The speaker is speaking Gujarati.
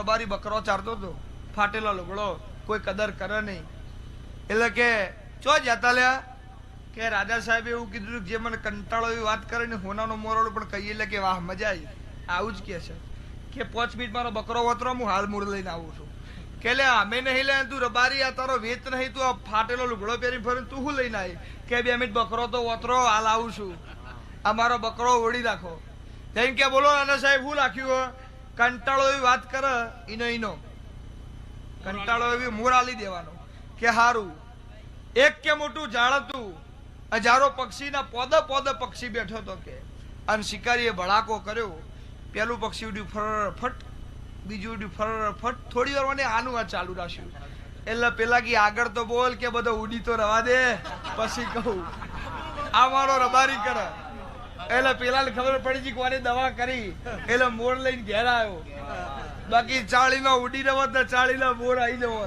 રબારી બકરો ચારતો હતો, ફાટેલો લુગડો, કોઈ કદર કરે નહીં. એટલે કે ચો જતા લ્યા કે રાજા સાહેબ એવું કીધું જે મને કંટાળો એવી વાત કરે ને હોનાનો મોરડો પણ કહીએ એટલે કે વાહ મજા આવી. આવું જ કે છે કે 5 મિનિટ મારો બકરો વતરો હું હાલ મૂળ લઈને આવું છું. કે લે અમે નહીં લે તું રબારી આ તારો વેત નહીં, તું આ ફાટેલો લુગડો પહેરી ફરી તું શું લઈને આવી? કે 2 મિનિટ બકરો તો વતરો હાલ આવું છું, આ મારો બકરો ઓળી રાખો. તેમ કે બોલો રાજા સાહેબ શું રાખ્યું? કંટાળો એવી વાત કરે ઈનો કંટાળો એવી મોર આલી દેવાનો કે હારું. એક કે મોટું ઝાડ હતું, હજારો પક્ષીના પોદે પોદે પક્ષી બેઠો હતો કે, અને શિકારીએ ભડાકો કર્યો. પેલું પક્ષી ઉડ્યું ફરફટ, બીજું ઉડ્યું ફરફટ. થોડી વાર મને આનું આ ચાલુ રાખ્યું. એટલે પેલા કે આગળ તો બોલ કે બધો ઉડી તો રવા દે પછી કહું. આ મારો રબારી કરે. એટલે પેલા ખબર પડી ગઈ કોને દવા કરી. એટલે મોર લઈને ઘેર આવ્યો. બાકી ચાળીનો ઉડી રવત ને ચાળીનો મોર આવી જવો.